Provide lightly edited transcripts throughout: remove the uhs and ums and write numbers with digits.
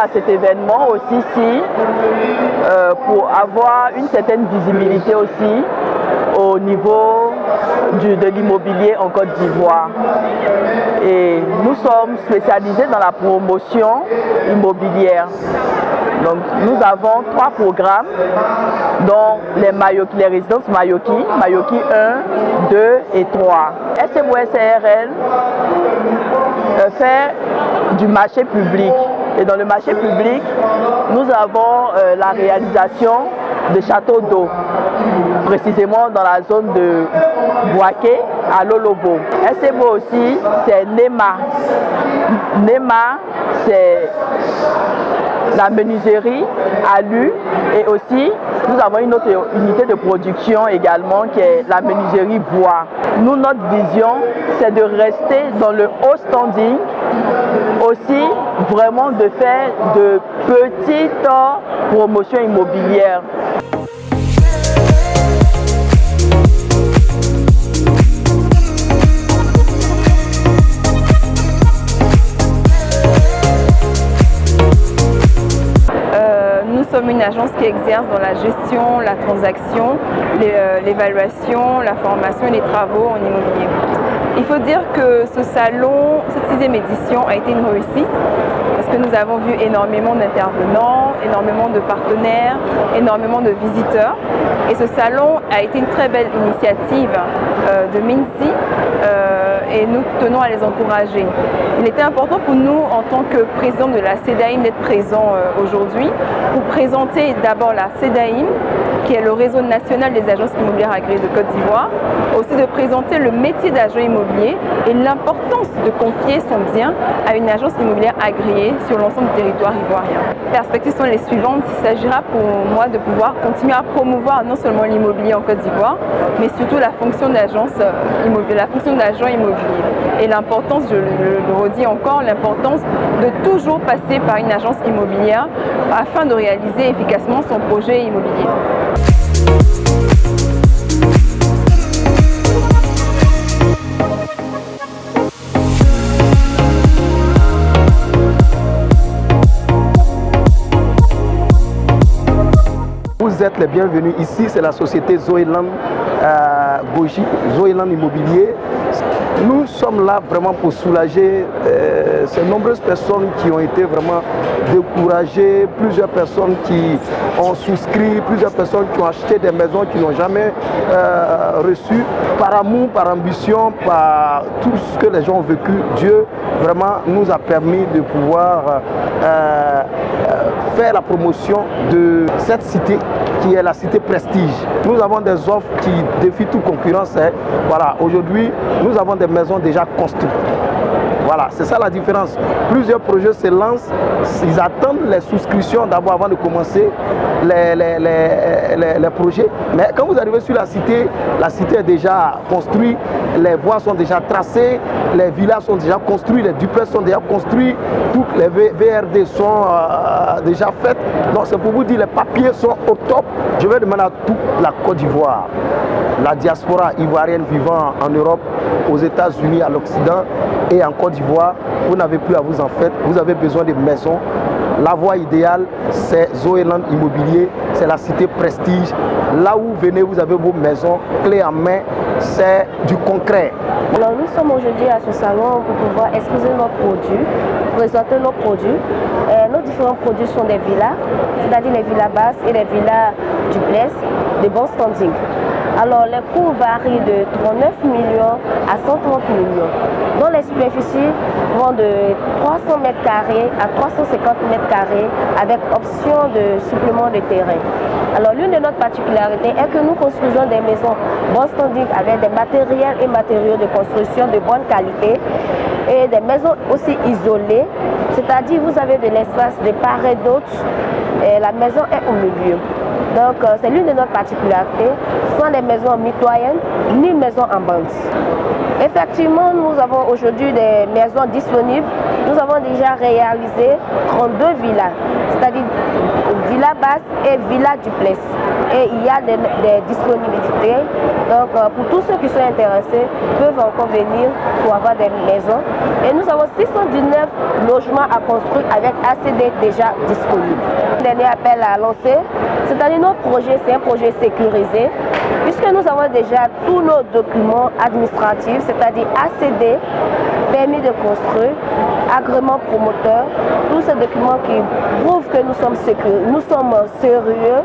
à cet événement aussi ici pour avoir une certaine visibilité aussi au niveau de l'immobilier en Côte d'Ivoire. Et nous sommes spécialisés dans la promotion immobilière. Donc nous avons 3 programmes, dont les résidences Mayoki 1, 2 et 3. SMO-SARL fait du marché public. Et dans le marché public, nous avons la réalisation de châteaux d'eau, précisément dans la zone de Boaké à Lolobo. SMO aussi, c'est NEMA. NEMA, c'est la menuiserie alu, et aussi nous avons une autre unité de production également qui est la menuiserie bois. Nous, notre vision, c'est de rester dans le haut standing, aussi vraiment de faire de petites promotions immobilières. Nous sommes une agence qui exerce dans la gestion, la transaction, l'évaluation, la formation et les travaux en immobilier. Il faut dire que ce salon, cette 6e édition, a été une réussite parce que nous avons vu énormément d'intervenants, énormément de partenaires, énormément de visiteurs. Et ce salon a été une très belle initiative de MINSI et nous tenons à les encourager. Il était important pour nous, en tant que président de la CEDAIM, d'être présent aujourd'hui pour présenter d'abord la CEDAIM, qui est le réseau national des agences immobilières agréées de Côte d'Ivoire, aussi de présenter le métier d'agent immobilier et l'importance de confier son bien à une agence immobilière agréée sur l'ensemble du territoire ivoirien. Les perspectives sont les suivantes. Il s'agira pour moi de pouvoir continuer à promouvoir non seulement l'immobilier en Côte d'Ivoire, mais surtout la fonction d'agence immobilière, la fonction d'agent immobilier. Et l'importance, je le redis encore, l'importance de toujours passer par une agence immobilière afin de réaliser efficacement son projet immobilier. Vous êtes les bienvenus ici, c'est la société Zoeland Goji, Zoeland Immobilier. Nous sommes là vraiment pour soulager ces nombreuses personnes qui ont été vraiment découragées, plusieurs personnes qui ont souscrit, plusieurs personnes qui ont acheté des maisons qui n'ont jamais reçu. Par amour, par ambition, par tout ce que les gens ont vécu, Dieu vraiment nous a permis de pouvoir faire la promotion de cette cité qui est la cité Prestige. Nous avons des offres qui défient toute concurrence. Voilà, aujourd'hui, nous avons des maisons déjà construites. Voilà, c'est ça la différence. Plusieurs projets se lancent, ils attendent les souscriptions d'abord avant de commencer les projets. Mais quand vous arrivez sur la cité est déjà construite, les voies sont déjà tracées, les villas sont déjà construites, les duplex sont déjà construits, toutes les VRD sont déjà faites. Donc c'est pour vous dire, les papiers sont au top. Je vais demander à toute la Côte d'Ivoire, la diaspora ivoirienne vivant en Europe, aux États-Unis, à l'Occident et en Côte d'Ivoire, vous n'avez plus à vous en faire, vous avez besoin de maisons. La voie idéale, c'est Zoeland Immobilier, c'est la cité Prestige. Là où vous venez, vous avez vos maisons, clés en main, c'est du concret. Alors nous sommes aujourd'hui à ce salon pour pouvoir exposer nos produits, présenter nos produits. Nos différents produits sont des villas, c'est-à-dire les villas basses et les villas duplex de bon standing. Alors les coûts varient de 39 millions à 130 millions. Dont les superficies vont de 300 mètres carrés à 350 mètres carrés avec option de supplément de terrain. Alors l'une de nos particularités est que nous construisons des maisons bon standing avec des matériels et matériaux de construction de bonne qualité et des maisons aussi isolées, c'est-à-dire vous avez de l'espace de part et d'autre et la maison est au milieu. Donc c'est l'une de nos particularités, soit des maisons mitoyennes ni maisons en bande. Effectivement, nous avons aujourd'hui des maisons disponibles. Nous avons déjà réalisé 32 villas, c'est-à-dire villas villa basse et villa duplex. Et il y a des disponibilités. Donc pour tous ceux qui sont intéressés, peuvent encore venir pour avoir des maisons. Et nous avons 619 logements à construire avec ACD déjà disponibles. Le dernier appel à lancer, c'est-à-dire notre projet, c'est un projet sécurisé, puisque nous avons déjà tous nos documents administratifs, c'est-à-dire ACD, permis de construire, agrément promoteur, tous ces documents qui prouvent que nous sommes sérieux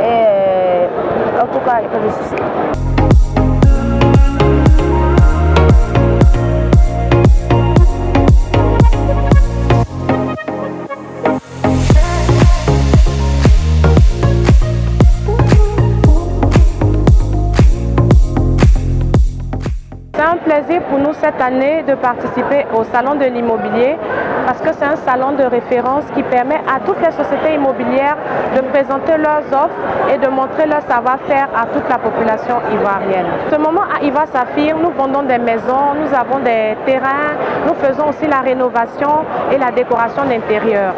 et en tout cas, il n'y a pas de souci. C'est un plaisir pour nous cette année de participer au Salon de l'immobilier parce que c'est un salon de référence qui permet à toutes les sociétés immobilières de présenter leurs offres et de montrer leur savoir-faire à toute la population ivoirienne. En ce moment, à Ivoire Saphir, nous vendons des maisons, nous avons des terrains, nous faisons aussi la rénovation et la décoration d'intérieur.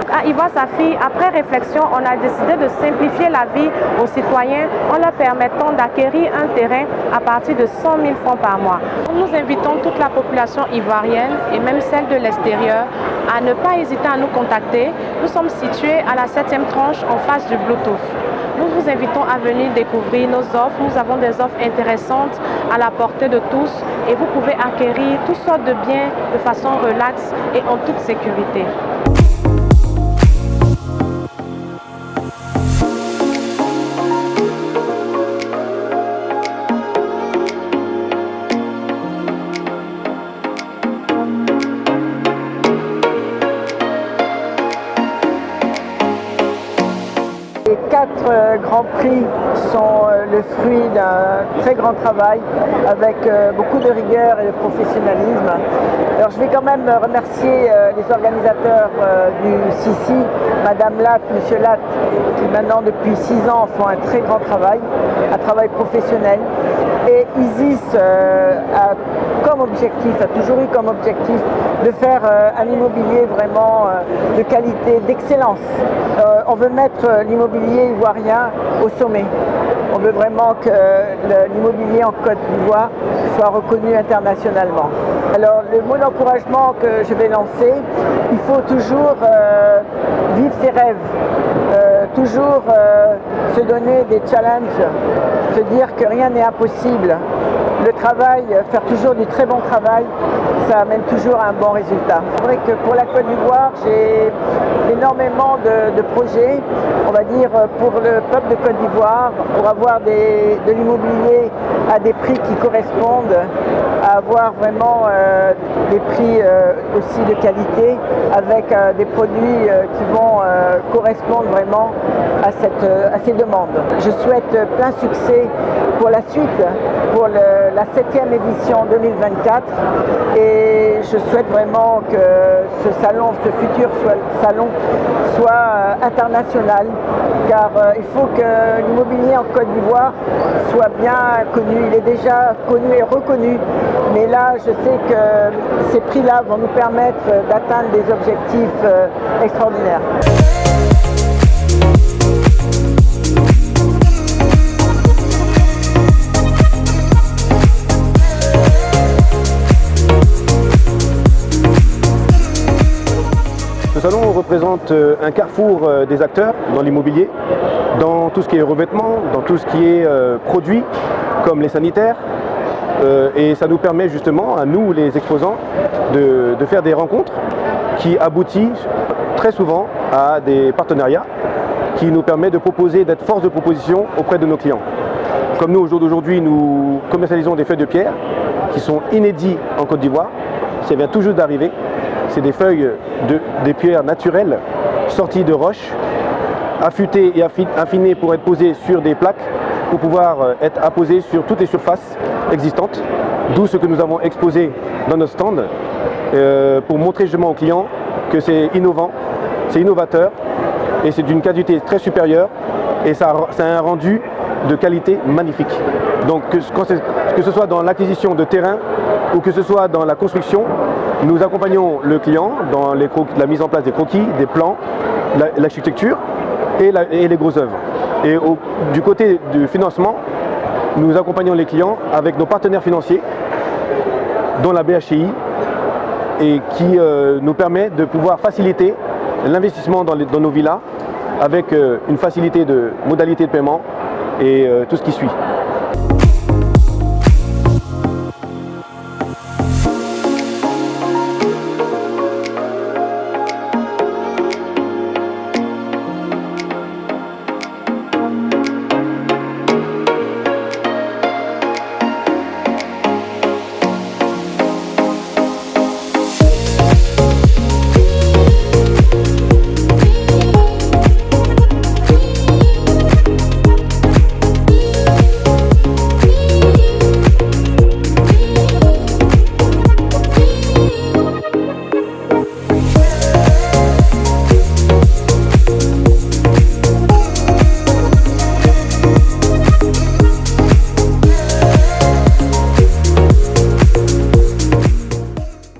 À Ivoire Saphir, après réflexion, on a décidé de simplifier la vie aux citoyens en leur permettant d'acquérir un terrain à partir de 100 000 francs par mois. Nous invitons toute la population ivoirienne et même celle de l'extérieur à ne pas hésiter à nous contacter. Nous sommes situés à la 7e tranche en face du Bluetooth. Nous vous invitons à venir découvrir nos offres. Nous avons des offres intéressantes à la portée de tous et vous pouvez acquérir toutes sortes de biens de façon relaxe et en toute sécurité. Les 4 grands prix sont le fruit d'un très grand travail avec beaucoup de rigueur et de professionnalisme. Alors je vais quand même remercier les organisateurs du Sissi, Madame Latte, Monsieur Latte, qui maintenant depuis 6 ans font un très grand travail, un travail professionnel. Et Isis a comme objectif, a toujours eu comme objectif de faire un immobilier vraiment de qualité, d'excellence. On veut mettre l'immobilier ivoirien au sommet. On veut vraiment que l'immobilier en Côte d'Ivoire soit reconnu internationalement. Alors le mot d'encouragement que je vais lancer, il faut toujours vivre ses rêves, toujours se donner des challenges, se dire que rien n'est impossible. Le travail, faire toujours du très bon travail, ça amène toujours à un bon résultat. C'est vrai que pour la Côte d'Ivoire, j'ai énormément de projets, on va dire pour le peuple de Côte d'Ivoire, pour avoir de l'immobilier à des prix qui correspondent, à avoir vraiment des prix aussi de qualité, avec des produits qui vont correspondre vraiment à ces demandes. Je souhaite plein succès pour la suite, pour la 7e édition 2024 et je souhaite vraiment que ce salon, ce futur salon soit international car il faut que l'immobilier en Côte d'Ivoire soit bien connu. Il est déjà connu et reconnu, mais là je sais que ces prix-là vont nous permettre d'atteindre des objectifs extraordinaires. Le salon représente un carrefour des acteurs dans l'immobilier, dans tout ce qui est revêtement, dans tout ce qui est produits comme les sanitaires. Et ça nous permet justement, à nous les exposants, de faire des rencontres qui aboutissent très souvent à des partenariats qui nous permettent de proposer, d'être force de proposition auprès de nos clients. Comme nous, au jour d'aujourd'hui, nous commercialisons des feuilles de pierre qui sont inédits en Côte d'Ivoire. Ça vient tout juste d'arriver. C'est des feuilles des pierres naturelles sorties de roches, affûtées et affinées pour être posées sur des plaques pour pouvoir être apposées sur toutes les surfaces existantes. D'où ce que nous avons exposé dans notre stand pour montrer justement aux clients que c'est innovant, c'est innovateur et c'est d'une qualité très supérieure et ça a un rendu de qualité magnifique. Donc que ce soit dans l'acquisition de terrain ou que ce soit dans la construction, nous accompagnons le client dans la mise en place des croquis, des plans, l'architecture et les grosses œuvres. Et du côté du financement, nous accompagnons les clients avec nos partenaires financiers, dont la BHCI, et qui nous permet de pouvoir faciliter l'investissement dans nos villas avec une facilité de modalité de paiement et tout ce qui suit.